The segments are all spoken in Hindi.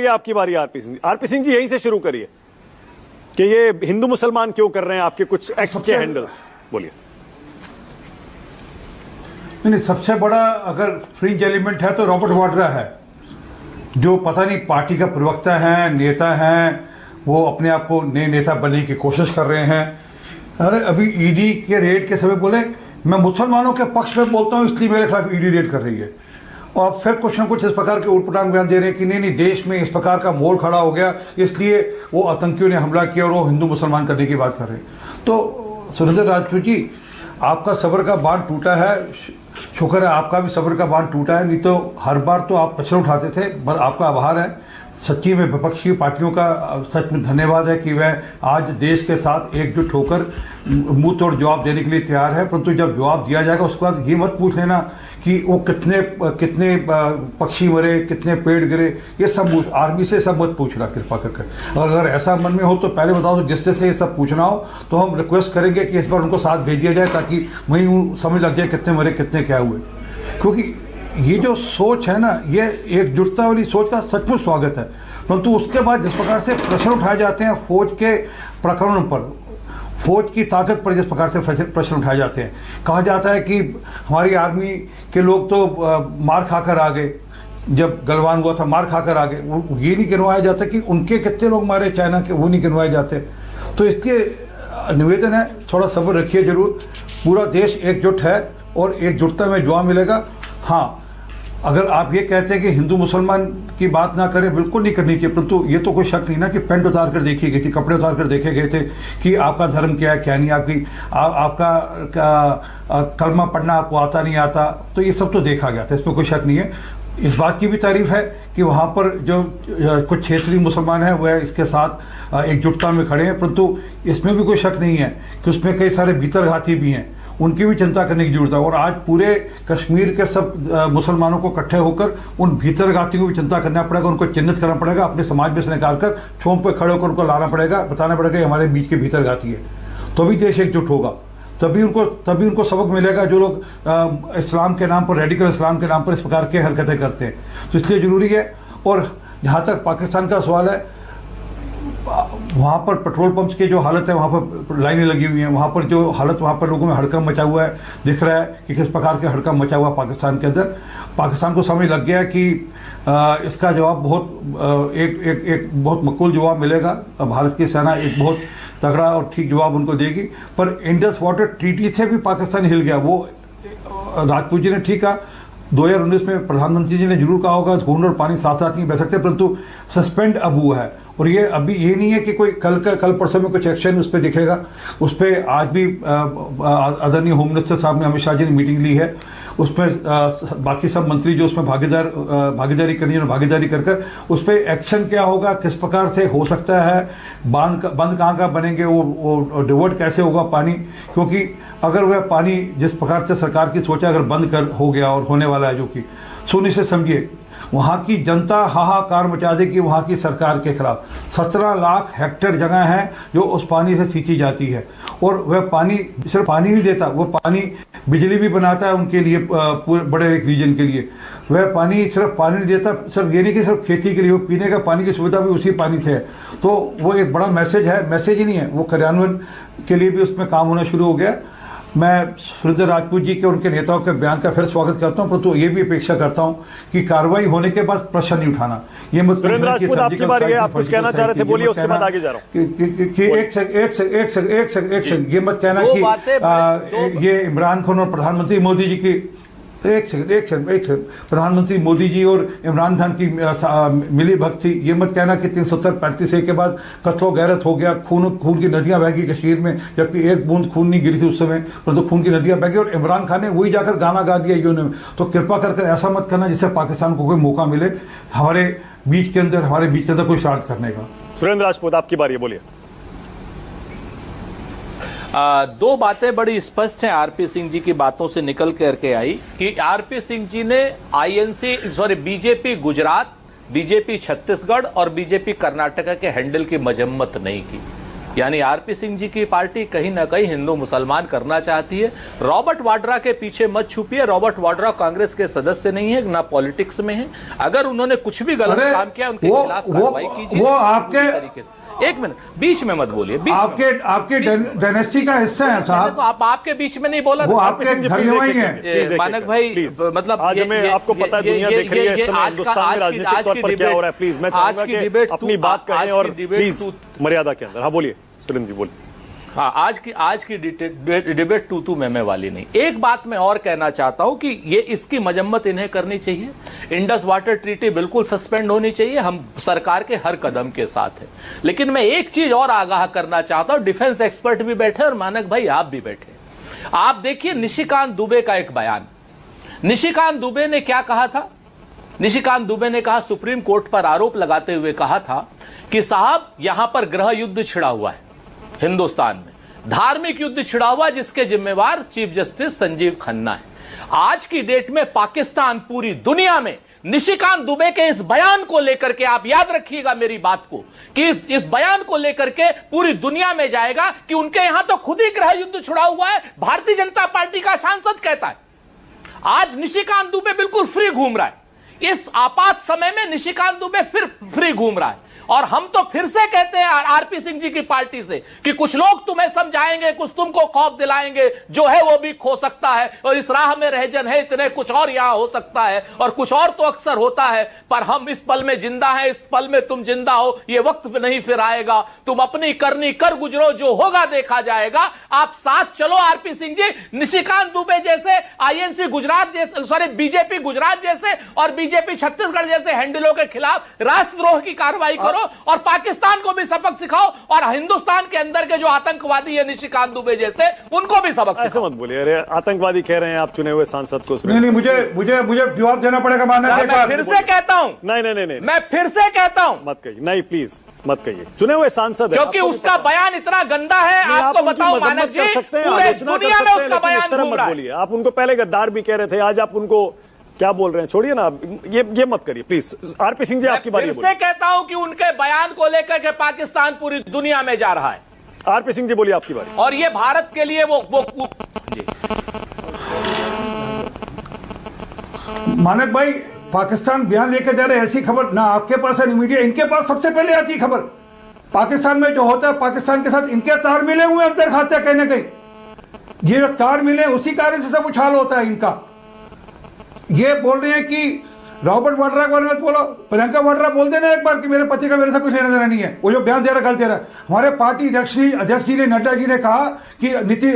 ये आपकी बारी आरपी सिंह। आरपी सिंह जी, यहीं से शुरू करिए कि ये हिंदू मुसलमान क्यों कर रहे हैं, आपके कुछ एक्स के हैंडल्स बोलिए। नहीं, सबसे बड़ा अगर फ्रिंज एलिमेंट है तो रॉबर्ट वाड्रा है, जो पता नहीं पार्टी का प्रवक्ता है, नेता है, वो अपने आप को नए नेता बनने की कोशिश कर रहे हैं। अरे अभी ईडी के रेड के समय बोले मैं मुसलमानों के पक्ष में बोलता हूँ इसलिए मेरे खिलाफ ईडी रेड कर रही है, और फिर कुछ न कुछ इस प्रकार के उटपटांग बयान दे रहे हैं कि नहीं देश में इस प्रकार का मोड़ खड़ा हो गया इसलिए वो आतंकियों ने हमला किया और वो हिंदू मुसलमान करने की बात कर रहे हैं। तो सुरेंद्र राजपूत जी, आपका सब्र का बांध टूटा है, शुक्र है आपका भी सब्र का बांध टूटा है, नहीं तो हर बार तो आप प्रश्न उठाते थे। पर आपका आभार है, सच्ची में विपक्षी पार्टियों का सच में धन्यवाद है कि वह आज देश के साथ एकजुट होकर मुंह तोड़ जवाब देने के लिए तैयार है। परंतु जब जवाब दिया जाएगा उसके बाद ये मत पूछ लेना कि वो कितने पक्षी मरे, कितने पेड़ गिरे, ये सब आर्मी से सब मत पूछना कृपा करके। अगर ऐसा मन में हो तो पहले बताओ, तो जिससे से ये सब पूछना हो तो हम रिक्वेस्ट करेंगे कि इस बार उनको साथ भेज दिया जाए ताकि वहीं समझ लग जाए कितने मरे कितने क्या हुए। क्योंकि ये जो सोच है ना, ये एकजुटता वाली सोच का सचमुच स्वागत है। परंतु उसके बाद जिस प्रकार से प्रश्न उठाए जाते हैं फौज के प्रकरण पर, फौज की ताकत पर जिस प्रकार से प्रश्न उठाए जाते हैं, कहा जाता है कि हमारी आर्मी के लोग तो मार खाकर आ गए, जब गलवान हुआ था मार खाकर आ गए, वो ये नहीं गिनवाया जाता कि उनके कितने लोग मारे चाइना के, वो नहीं गिनवाए जाते। तो इसलिए निवेदन है, थोड़ा सब्र रखिए जरूर। पूरा देश एकजुट है और एकजुटता में जवाब मिलेगा। हाँ, अगर आप ये कहते हैं कि हिंदू मुसलमान की बात ना करें, बिल्कुल नहीं करनी चाहिए, परंतु ये तो कोई शक नहीं ना कि पेंट उतार कर देखी गई थी, कपड़े उतार कर देखे गए थे कि आपका धर्म क्या है क्या नहीं, आपका कलमा पढ़ना आपको आता नहीं आता, तो ये सब तो देखा गया था, इसमें कोई शक नहीं है। इस बात की भी तारीफ है कि वहाँ पर जो कुछ क्षेत्रीय मुसलमान हैं वह इसके साथ एकजुटता में खड़े हैं, परंतु इसमें भी कोई शक नहीं है कि उसमें कई सारे भीतरघाती भी हैं, उनकी भी चिंता करने की जरूरत है। और आज पूरे कश्मीर के सब मुसलमानों को इकट्ठे होकर उन भीतरघातियों की भी चिंता करना पड़ेगा, उनको चिन्हित करना पड़ेगा, अपने समाज में से निकालकर छोंप पे खड़े होकर उनको लाना पड़ेगा, बताना पड़ेगा कि हमारे बीच के भीतरघाती है, तो भी देश एकजुट होगा, तभी उनको सबक मिलेगा जो लोग इस्लाम के नाम पर, रेडिकल इस्लाम के नाम पर इस प्रकार की हरकतें करते हैं। तो इसलिए ज़रूरी है। और जहाँ तक पाकिस्तान का सवाल है, वहाँ पर पेट्रोल पंप्स की जो हालत है, वहाँ पर लाइनें लगी हुई हैं, वहाँ पर जो हालत, वहाँ पर लोगों में हड़कंप मचा हुआ है, दिख रहा है कि किस प्रकार के हड़कंप मचा हुआ पाकिस्तान के अंदर। पाकिस्तान को समझ लग गया कि इसका जवाब एक बहुत मकबूल जवाब मिलेगा। भारत की सेना एक बहुत तगड़ा और ठीक जवाब उनको देगी। पर इंडस वाटर ट्रीटी से भी पाकिस्तान हिल गया। वो राजपूत जी ने ठीक कहा, 2019 में प्रधानमंत्री जी ने जरूर कहा होगा खून और पानी साथ साथ नहीं बह सकते, परंतु सस्पेंड अब हुआ है। और ये अभी ये नहीं है कि कोई कल परसों में कुछ एक्शन उस पर दिखेगा। उस पर आज भी आदरणीय होम मिनिस्टर साहब ने, अमित शाह जी ने मीटिंग ली है। उसमें बाकी सब मंत्री जो उसमें भागीदारी करनी है, भागीदारी कर उस पर एक्शन क्या होगा, किस प्रकार से हो सकता है, बंद कहाँ बनेंगे, वो डिवर्ट कैसे होगा पानी। क्योंकि अगर वह पानी जिस प्रकार से सरकार की सोचा अगर बंद हो गया और होने वाला है, जो कि सुनिश्चित समझिए वहाँ की जनता हाहाकार मचा देगी वहाँ की सरकार के खिलाफ। 17 लाख हेक्टेयर जगह है जो उस पानी से सींची जाती है, और वह पानी सिर्फ पानी नहीं देता, वो पानी बिजली भी बनाता है उनके लिए, पूरे बड़े एक रीजन के लिए। वह पानी सिर्फ पानी नहीं देता, सिर्फ ये नहीं कि सिर्फ खेती के लिए, वो पीने का पानी की सुविधा भी उसी पानी से है। तो वो एक बड़ा मैसेज है, मैसेज ही नहीं है, वो कार्यान्वयन के लिए भी उसमें काम होना शुरू हो गया। मैं सुरेंद्र राजपूत जी के, उनके नेताओं के बयान का फिर स्वागत करता हूँ, परंतु ये भी अपेक्षा करता हूँ कि कार्रवाई होने के बाद प्रश्न नहीं उठाना। ये मत सुरेंद्र राजपूत, आपकी बारी है, आप कुछ कहना चाह रहे थे, बोलिए, उसके बाद आगे जा रहा हूँ। एक सेकंड, ये मत कहना कि ये इमरान खान और प्रधानमंत्री मोदी जी की, एक सेकंड, प्रधानमंत्री मोदी जी और इमरान खान की मिली भक्ति, ये मत कहना कि 370-35 के बाद कत्लो गैरत हो गया, खून की नदियां बह गई कश्मीर में, जबकि एक बूंद खून नहीं गिरी थी उस समय, परंतु खून की नदियां बह गई और इमरान खान ने वही जाकर गाना गा दिया यूने में। तो कृपा करके ऐसा मत करना जिससे पाकिस्तान को कोई मौका मिले हमारे बीच के अंदर कोई शरारत करने का। सुरेंद्र राजपूत, आपकी बारी है, बोलिए। दो बातें बड़ी स्पष्ट हैं आरपी सिंह जी की बातों से निकल करके आई कि आरपी सिंह जी ने बीजेपी गुजरात, बीजेपी छत्तीसगढ़ और बीजेपी कर्नाटका के हैंडल की मजम्मत नहीं की। यानी आरपी सिंह जी की पार्टी कहीं ना कहीं हिंदू मुसलमान करना चाहती है। रॉबर्ट वाड्रा के पीछे मत छुपिए, रॉबर्ट वाड्रा कांग्रेस के सदस्य नहीं है, ना पॉलिटिक्स में है। अगर उन्होंने कुछ भी गलत काम किया उनके खिलाफ कार्रवाई कीजिए। वो आपके तरीके से एक मिनट बीच में मत बोलिए, आपके डायनेस्टी का हिस्सा है साहब। तो आप आपके बीच में नहीं बोला, वो आपके घर ही है मानक भाई। मतलब आज हमें आपको पता है, दुनिया देख रही है इस समय हिंदुस्तान में राजनीतिक तौर पर क्या हो रहा है। प्लीज मैं चाहूंगा कि अपनी बात करें और प्लीज मर्यादा के अंदर। हाँ बोलिए सुरेंद्र जी, बोलिए। हाँ, आज की डिबेट तू मैं वाली नहीं। एक बात मैं और कहना चाहता हूं कि ये इसकी मजम्मत इन्हें करनी चाहिए। इंडस वाटर ट्रीटी बिल्कुल सस्पेंड होनी चाहिए, हम सरकार के हर कदम के साथ हैं। लेकिन मैं एक चीज और आगाह करना चाहता हूं, डिफेंस एक्सपर्ट भी बैठे और मानक भाई आप भी बैठे। आप देखिए निशिकांत दुबे का एक बयान। निशिकांत दुबे ने क्या कहा था? निशिकांत दुबे ने कहा, सुप्रीम कोर्ट पर आरोप लगाते हुए कहा था कि साहब यहां पर गृह युद्ध छिड़ा हुआ है हिंदुस्तान में, धार्मिक युद्ध छिड़ा हुआ जिसके जिम्मेवार चीफ जस्टिस संजीव खन्ना है। आज की डेट में पाकिस्तान पूरी दुनिया में निशिकांत दुबे के इस बयान को लेकर के, आप याद रखिएगा मेरी बात को, कि इस बयान को लेकर के पूरी दुनिया में जाएगा कि उनके यहां तो खुद ही गृह युद्ध छिड़ा हुआ है। भारतीय जनता पार्टी का सांसद कहता है। आज निशिकांत दुबे बिल्कुल फ्री घूम रहा है। इस आपात समय में निशिकांत दुबे फिर फ्री घूम रहा है। और हम तो फिर से कहते हैं आरपी सिंह जी की पार्टी से कि कुछ लोग तुम्हें समझाएंगे, कुछ तुमको खौफ दिलाएंगे, जो है वो भी खो सकता है और इस राह में रहजन है इतने, कुछ और यहां हो सकता है और कुछ और तो अक्सर होता है। पर हम इस पल में जिंदा हैं, इस पल में तुम जिंदा हो, ये वक्त नहीं फिर आएगा। तुम अपनी करनी कर गुजरो, जो होगा देखा जाएगा। आप साथ चलो आरपी सिंह जी, निशिकांत दुबे जैसे, आईएनसी गुजरात जैसे, सॉरी बीजेपी गुजरात जैसे और बीजेपी छत्तीसगढ़ जैसे हैंडलों के खिलाफ राष्ट्रद्रोह की कार्रवाई करो और पाकिस्तान को भी सबक सिखाओ और हिंदुस्तान के अंदर के जो आतंकवादी है निशिकांत दुबे जैसे, उनको भी सबक सिखाओ। ऐसे मत बोलिए, अरे आतंकवादी कह रहे हैं आप चुने हुए सांसद को। नहीं, मुझे जवाब देना पड़ेगा। मैं फिर से कहता हूं, नहीं, मैं फिर से कहता हूं, मत कहिए, नहीं प्लीज मत कहिए। चुने हुए सांसद है, क्योंकि उसका बयान इतना गंदा है। आपको बताओ मानक जी, पूरे दुनिया में उसका बयान घूम रहा है। आप उनको पहले गद्दार भी कह रहे थे, आज आप उनको क्या बोल रहे हैं? छोड़िए ना, ये मत करिए प्लीज। आरपी सिंह जी आपकी बारी। फिर से कहता हूं कि उनके बयान को लेकर के पाकिस्तान पूरी दुनिया में जा रहा है। आरपी सिंह जी बोलिए, आपकी बारी। और ये भारत के लिए वो जी। मानक भाई, पाकिस्तान बयान लेकर जा रहे हैं, ऐसी खबर ना आपके पास है ना मीडिया, इनके पास सबसे पहले आती खबर। पाकिस्तान में जो होता है, पाकिस्तान के साथ इनके तार मिले हुए अंदर खाते कहीं ना कहीं। ये तार मिले, उसी कारण से सब उछाल होता है इनका। ये बोल रहे हैं कि रॉबर्ट वाड्रा के बारे में बोलो, प्रियंका वाड्रा बोल देना एक बार कि मेरे पति का मेरे साथ कुछ लेना देना नहीं है। वो जो बयान दे रहा गलत दे रहा है। हमारे पार्टी अध्यक्ष जी ने, नड्डा जी ने कहा कि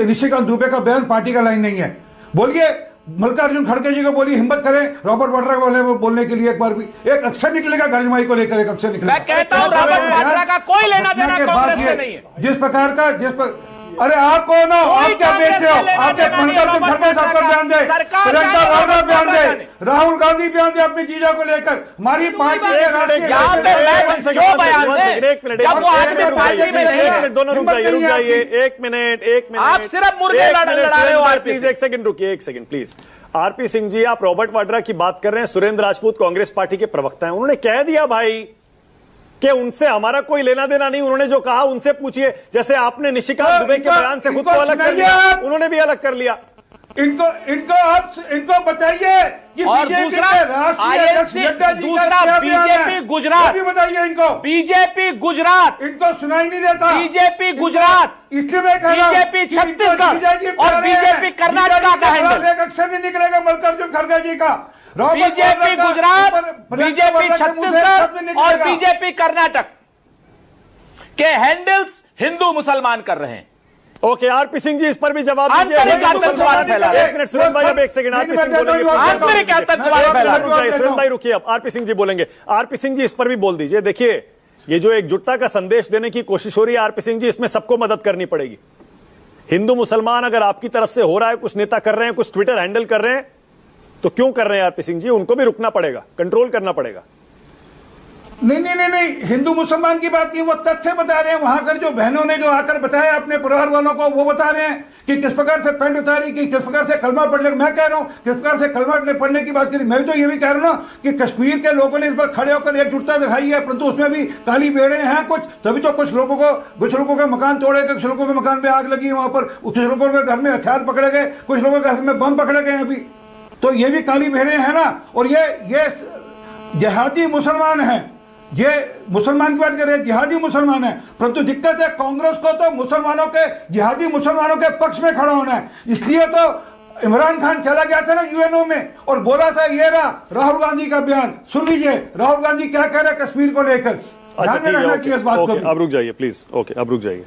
निशिकांत दुबे का बयान पार्टी का लाइन नहीं है। बोलिए, मल्लिकार्जुन खड़गे जी को बोलिए, हिम्मत करें रॉबर्ट वाड्रा के बारे में बोलने के लिए। एक बार भी एक अक्षर निकलेगा गढ़जमाई को लेकर, एक अक्षर निकलेगा। मैं कहता हूं रॉबर्ट वाड्रा का कोई लेना देना कांग्रेस से नहीं है। जिस प्रकार का अरे आप कौन हो? आप क्या बेच रहे हो? आपके मल्लिकार्जुन खड़गे साहब का बयान दे, प्रियंका वाड्रा बयान दे, राहुल गांधी बयान दे अपने जीजा को लेकर। हमारी पार्टी दोनों रुक जाइए, एक मिनट। आप सिर्फ मुर्गे लड़ा रहे हो। प्लीज एक सेकंड रुकिए, एक second please. RP Singh ji, आप रॉबर्ट वाड्रा की बात कर रहे हैं। सुरेंद्र राजपूत कांग्रेस पार्टी के प्रवक्ता हैं, उन्होंने कह दिया भाई कि उनसे हमारा कोई लेना देना नहीं। उन्होंने जो कहा उनसे पूछिए। जैसे आपने निशिकांत दुबे के बयान से खुद को अलग कर लिया, उन्होंने भी अलग कर लिया। इनको बताइए कि और दूसरा बीजेपी गुजरात, बताइए इनको। बीजेपी गुजरात, इनको सुनाई नहीं देता। बीजेपी गुजरात, इसलिए मैं कह रहा हूं, बीजेपी छत्तीसगढ़ और बीजेपी कर्नाटक का हैंडल। एक अक्षर नहीं निकलेगा मल्लिकार्जुन खड़गे जी का। बीजेपी गुजरात, बीजेपी छत्तीसगढ़ और बीजेपी कर्नाटक के हैंडल्स हिंदू मुसलमान कर रहे हैं। ओके, आरपी सिंह जी इस पर भी जवाब दीजिए। एक मिनट सुरेंद्र भाई, अब एक सेकंड। आरपी सिंह बोलेंगे। सुरेंद्र भाई रुकिए, अब आरपी सिंह जी बोलेंगे। आरपी सिंह जी इस पर भी बोल दीजिए। देखिए, ये जो एकजुटता का संदेश देने की कोशिश हो रही है आरपी सिंह जी, इसमें सबको मदद करनी पड़ेगी। हिंदू मुसलमान अगर आपकी तरफ से हो रहा है, कुछ नेता कर रहे हैं, कुछ ट्विटर हैंडल कर रहे हैं, तो क्यों कर रहे हैं आरपी सिंह जी? उनको भी रुकना पड़ेगा, कंट्रोल करना पड़ेगा। नहीं, हिंदू मुसलमान की बात नहीं, वो तथ्य बता रहे हैं। वहां कर जो बहनों ने जो आकर बताया अपने परिवार वालों को, वो बता रहे हैं कि किस प्रकार से पैंट उतारी, कि किस प्रकार से कलमा पढ़ने, मैं कह रहा हूं किस प्रकार से कलमा पढ़ने की बात करी। मैं तो ये भी कह रहा हूं ना कि कश्मीर के लोगों ने इस पर खड़े होकर एकजुटता दिखाई है, परंतु उसमें भी काली बेड़े हैं कुछ, तभी तो कुछ लोगों के मकान तोड़े गए, कुछ लोगों के मकान में आग लगी, वहां पर कुछ लोगों के घर में हथियार पकड़े गए, कुछ लोगों के घर में बम पकड़े गए अभी। तो ये भी काली बेड़े हैं ना। और ये जिहादी मुसलमान हैं, ये मुसलमान की बात कर रहे हैं, जिहादी मुसलमान है, परंतु दिक्कत है कांग्रेस को तो मुसलमानों के, जिहादी मुसलमानों के पक्ष में खड़ा होना है। इसलिए तो इमरान खान चला गया था ना यूएनओ में और बोला था, ये रहा राहुल गांधी का बयान, सुन लीजिए राहुल गांधी क्या कह रहे हैं कश्मीर को लेकर। ध्यान में रहना चाहिए इस बात को। अब रुक जाइए प्लीज, ओके अब रुक जाइए।